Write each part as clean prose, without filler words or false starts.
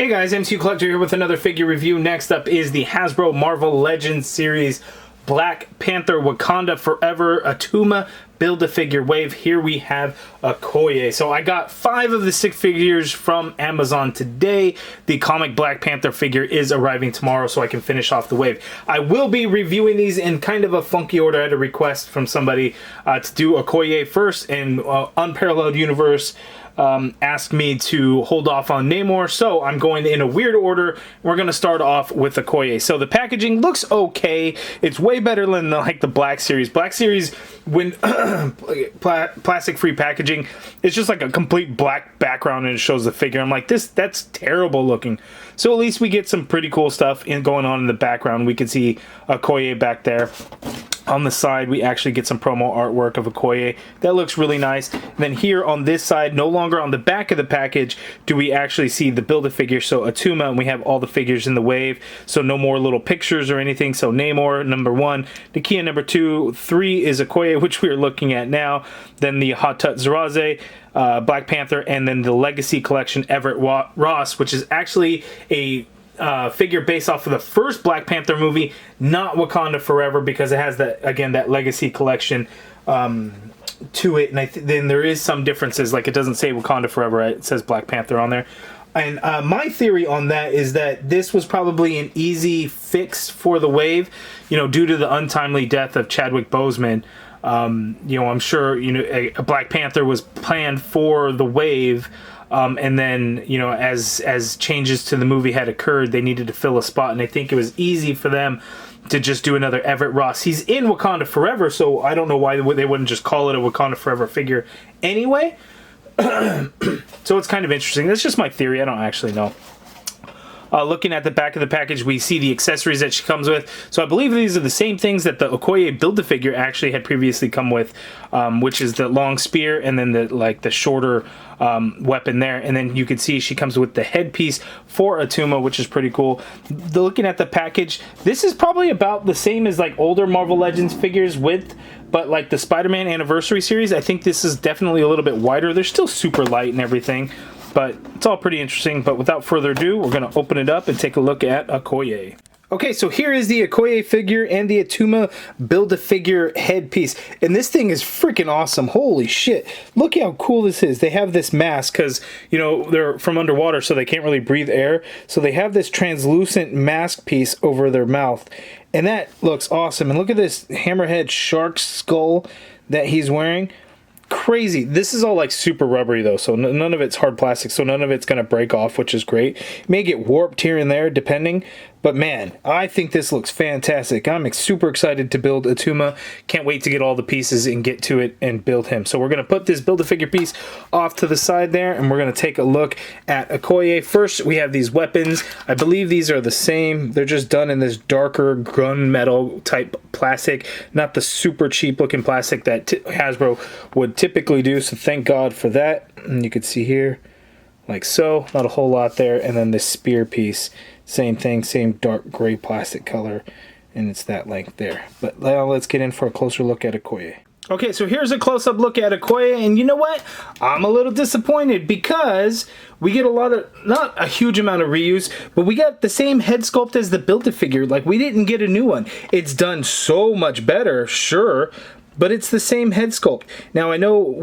Hey guys, MCU Collector here with another figure review. Next up is the Hasbro Marvel Legends series Black Panther Wakanda Forever Attuma Build-A-Figure Wave. Here we have Okoye. So I got 5 of the 6 figures from Amazon today. The comic Black Panther figure is arriving tomorrow, so I can finish off the wave. I will be reviewing these in kind of a funky order. I had a request from somebody to do Okoye first, and Unparalleled Universe asked me to hold off on Namor, so I'm going in a weird order. We're going to start off with Okoye. So the packaging looks okay. It's way better than the Black Series. Black Series, when plastic-free packaging, it's just like a complete black background and it shows the figure. I'm like, that's terrible looking. So at least we get some pretty cool stuff going on in the background. We can see Okoye back there. On the side, we actually get some promo artwork of Okoye. That looks really nice. And then here on this side, no longer on the back of the package, do we actually see the Build-A-Figure. So Attuma, and we have all the figures in the wave. So no more little pictures or anything. So Namor, number 1. Nakia, number 2. 3 is Okoye, which we are looking at now. Then the Hot Tut Zeraze, Black Panther, and then the Legacy Collection Everett Ross, which is actually a figure based off of the first Black Panther movie, not Wakanda Forever, because it has that, again, that Legacy Collection to it. And then there is some differences, like it doesn't say Wakanda Forever, right? It says Black Panther on there. And my theory on that is that this was probably an easy fix for the wave, due to the untimely death of Chadwick Boseman. I'm sure, a Black Panther was planned for the wave. And then, as changes to the movie had occurred, they needed to fill a spot. And I think it was easy for them to just do another Everett Ross. He's in Wakanda Forever, so I don't know why they wouldn't just call it a Wakanda Forever figure anyway. So it's kind of interesting. That's just my theory. I don't actually know. Looking at the back of the package, we see the accessories that she comes with. So I believe these are the same things that the Okoye Build-A-Figure actually had previously come with, which is the long spear and then the shorter weapon there. And then you can see she comes with the headpiece for Attuma, which is pretty cool. Looking at the package, this is probably about the same as older Marvel Legends figures but like the Spider-Man Anniversary series, I think this is definitely a little bit wider. They're still super light and everything, but it's all pretty interesting. But without further ado, we're going to open it up and take a look at Okoye. Okay, so here is the Okoye figure and the Attuma Build-A-Figure headpiece. And this thing is freaking awesome. Holy shit. Look how cool this is. They have this mask because, they're from underwater, so they can't really breathe air. So they have this translucent mask piece over their mouth. And that looks awesome. And look at this hammerhead shark skull that he's wearing. Crazy. This is all super rubbery though, so none of it's hard plastic, so none of it's going to break off, which is great. It may get warped here and there depending, but man, I think this looks fantastic. I'm super excited to build Attuma. Can't wait to get all the pieces and get to it and build him. So we're going to put this Build-A-Figure piece off to the side there, and we're going to take a look at Okoye. First, we have these weapons. I believe these are the same. They're just done in this darker gunmetal type plastic, not the super cheap looking plastic that Hasbro would typically do, so thank God for that. And you can see here, like so, not a whole lot there. And then this spear piece, same thing, same dark gray plastic color, and it's that length there. But now let's get in for a closer look at Okoye. Okay, so here's a close-up look at Okoye, and you know what? I'm a little disappointed because we get not a huge amount of reuse, but we got the same head sculpt as the Build-A-Figure. We didn't get a new one. It's done so much better, sure, but it's the same head sculpt. Now, I know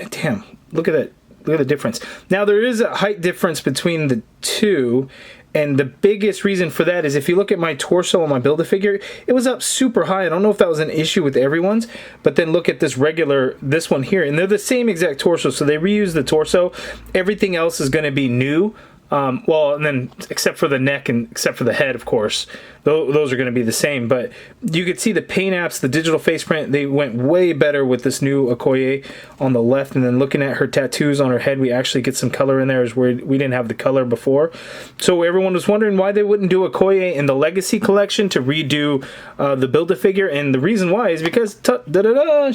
damn, look at that. Look at the difference. Now, there is a height difference between the two, and the biggest reason for that is if you look at my torso on my Build-A-Figure, it was up super high. I don't know if that was an issue with everyone's, but then look at this one here, and they're the same exact torso, so they reuse the torso. Everything else is going to be new. And then except for the neck and except for the head, of course, those are going to be the same. But you could see the paint apps, the digital face print, they went way better with this new Okoye on the left. And then looking at her tattoos on her head, we actually get some color in there, as where we didn't have the color before. So everyone was wondering why they wouldn't do Okoye in the Legacy Collection to redo the Build-A-Figure. And the reason why is because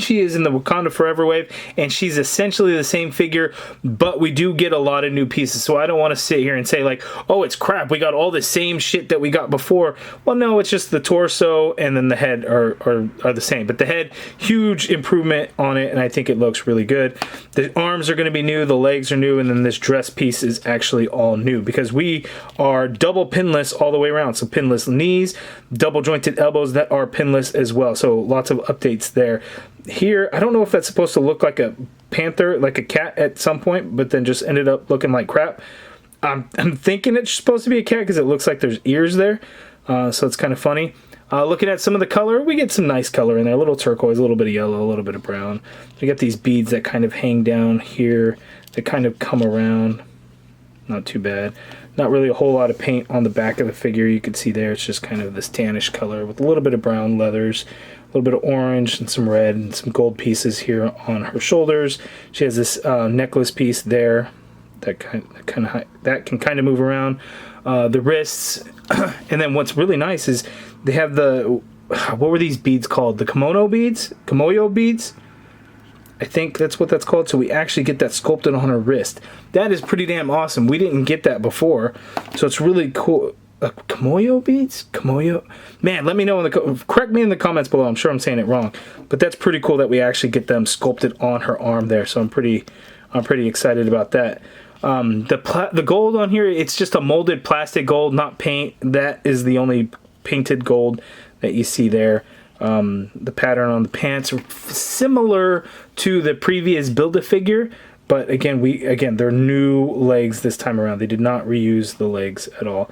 she is in the Wakanda Forever wave, and she's essentially the same figure, but we do get a lot of new pieces. So I don't want to sit here and say like, oh, it's crap, we got all the same shit that we got before. Well, no, it's just the torso and then the head are the same. But the head, huge improvement on it, and I think it looks really good. The arms are going to be new, the legs are new, and then this dress piece is actually all new because we are double pinless all the way around. So pinless knees, double jointed elbows that are pinless as well. So lots of updates there. Here, I don't know if that's supposed to look like a panther, like a cat at some point, but then just ended up looking like crap. I'm thinking it's supposed to be a cat because it looks like there's ears there. So it's kind of funny. Looking at some of the color, we get some nice color in there. A little turquoise, a little bit of yellow, a little bit of brown. We got these beads that kind of hang down here, that kind of come around. Not too bad. Not really a whole lot of paint on the back of the figure. You can see there, it's just kind of this tannish color with a little bit of brown leathers, a little bit of orange and some red and some gold pieces here on her shoulders. She has this necklace piece there that can kind of move around. The wrists, and then what's really nice is they have the, what were these beads called? The kimono beads? Kimoyo beads? I think that's what that's called. So we actually get that sculpted on her wrist. That is pretty damn awesome. We didn't get that before, so it's really cool. Kimoyo beads? Kimoyo? Man, let me know in the correct me in the comments below. I'm sure I'm saying it wrong, but that's pretty cool that we actually get them sculpted on her arm there. So I'm pretty excited about that. The gold on here, it's just a molded plastic gold, not paint. That is the only painted gold that you see there. The pattern on the pants are similar to the previous Build-A-Figure, but again, they're new legs this time around. They did not reuse the legs at all.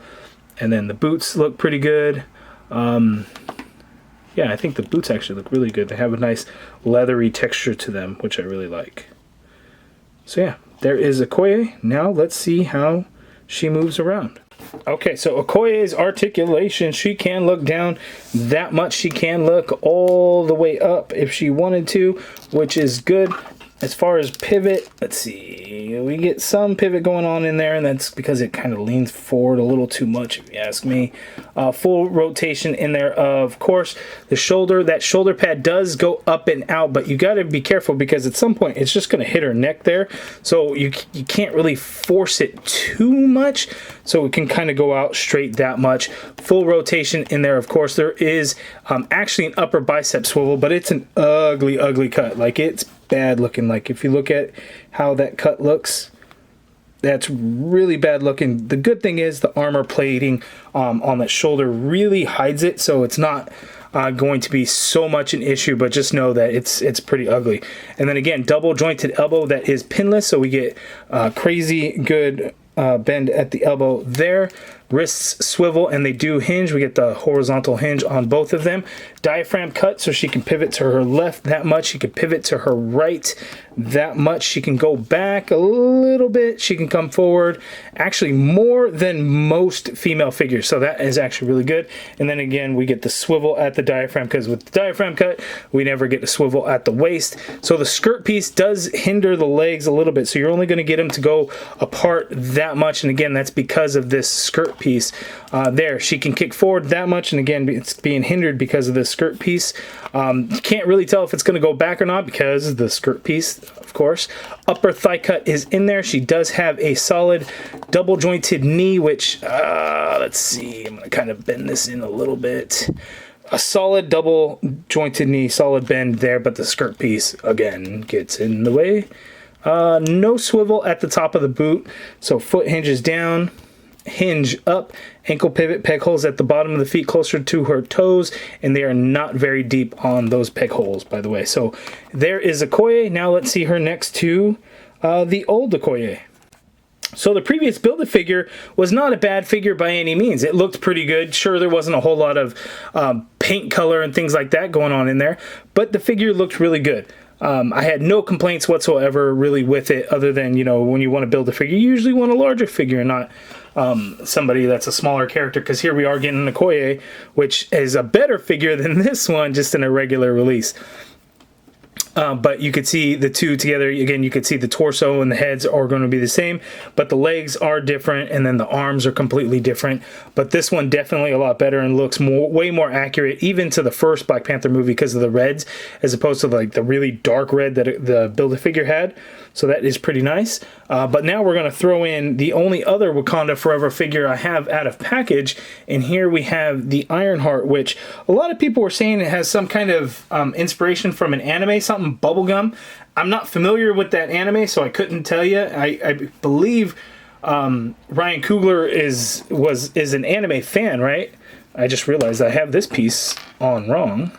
And then the boots look pretty good. Yeah, I think the boots actually look really good. They have a nice leathery texture to them, which I really like. So yeah, there is Okoye. Now let's see how she moves around. Okay, so Okoye's articulation, she can look down that much. She can look all the way up if she wanted to, which is good. As far as pivot, let's see, we get some pivot going on in there, and that's because it kind of leans forward a little too much, if you ask me. Full rotation in there, of course. The shoulder, that shoulder pad does go up and out, but you got to be careful because at some point it's just going to hit her neck there, so you can't really force it too much, so it can kind of go out straight that much. Full rotation in there, of course. There is actually an upper bicep swivel, but it's an ugly, ugly cut. Like, it's bad looking. Like, if you look at how that cut looks, that's really bad looking. The good thing is the armor plating on that shoulder really hides it, so it's not going to be so much an issue, but just know that it's pretty ugly. And then again, double jointed elbow that is pinless, so we get crazy good bend at the elbow there. Wrists swivel and they do hinge. We get the horizontal hinge on both of them. Diaphragm cut, so she can pivot to her left that much. She can pivot to her right that much. She can go back a little bit. She can come forward, actually more than most female figures. So that is actually really good. And then again, we get the swivel at the diaphragm, because with the diaphragm cut, we never get the swivel at the waist. So the skirt piece does hinder the legs a little bit. So you're only going to get them to go apart that much. And again, that's because of this skirt piece there. She can kick forward that much, and again, it's being hindered because of this skirt piece. You can't really tell if it's going to go back or not because of the skirt piece, of course. Upper thigh cut is in there. She does have a solid double jointed knee, which let's see, I'm going to kind of bend this in a little bit. A solid double jointed knee, solid bend there, but the skirt piece again gets in the way. No swivel at the top of the boot, so foot hinges down, hinge up, ankle pivot, peg holes at the bottom of the feet closer to her toes, and they are not very deep on those peg holes, by the way. So there is Okoye. Now let's see her next to the old Okoye. So the previous Build-A-Figure was not a bad figure by any means. It looked pretty good. Sure, there wasn't a whole lot of paint color and things like that going on in there, but the figure looked really good. I had no complaints whatsoever really with it, other than, you know, when you want to build a figure, you usually want a larger figure, not somebody that's a smaller character, because here we are getting an Okoye, which is a better figure than this one, just in a regular release. But you could see the two together. Again, you could see the torso and the heads are going to be the same, but the legs are different, and then the arms are completely different. But this one definitely a lot better and looks way more accurate, even to the first Black Panther movie because of the reds, as opposed to like the really dark red that the Build-A-Figure had. So that is pretty nice. But now we're going to throw in the only other Wakanda Forever figure I have out of package. And here we have the Ironheart, which a lot of people were saying it has some kind of inspiration from an anime, something bubblegum. I'm not familiar with that anime, so I couldn't tell you. I believe Ryan Coogler is an anime fan, right? I just realized I have this piece on wrong.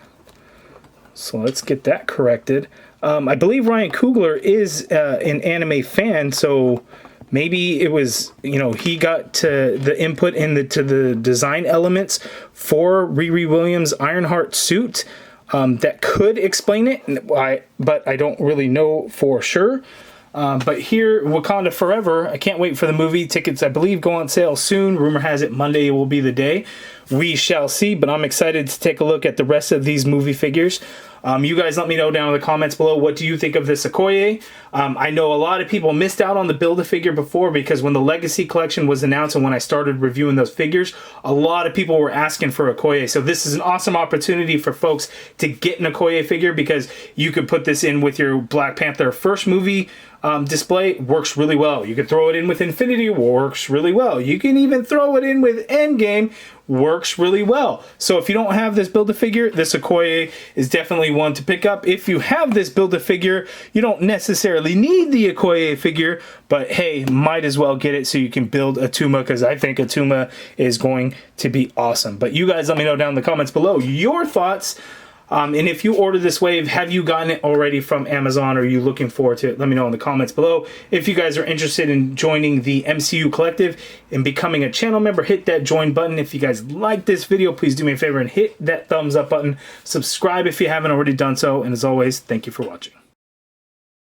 So let's get that corrected. I believe Ryan Coogler is an anime fan, so maybe it was, you know, he got to the input to the design elements for Riri Williams' Ironheart suit. That could explain it, but I don't really know for sure. But here, Wakanda Forever, I can't wait for the movie. Tickets, I believe, go on sale soon. Rumor has it Monday will be the day. We shall see, but I'm excited to take a look at the rest of these movie figures. You guys let me know down in the comments below, what do you think of this Okoye? I know a lot of people missed out on the Build-A-Figure before, because when the Legacy Collection was announced and when I started reviewing those figures, a lot of people were asking for Okoye. So this is an awesome opportunity for folks to get an Okoye figure, because you could put this in with your Black Panther first movie display. Works really well. You could throw it in with Infinity War, works really well. You can even throw it in with Endgame, works really well. So if you don't have this Build-A-Figure, this Okoye is definitely one to pick up. If you have this Build-A-Figure, you don't necessarily need the Okoye figure, but hey, might as well get it so you can build Attuma, because I think Attuma is going to be awesome. But you guys let me know down in the comments below your thoughts. And if you order this wave, have you gotten it already from Amazon, or are you looking forward to it? Let me know in the comments below. If you guys are interested in joining the MCU Collective and becoming a channel member, hit that join button. If you guys like this video, please do me a favor and hit that thumbs up button. Subscribe if you haven't already done so. And as always, thank you for watching.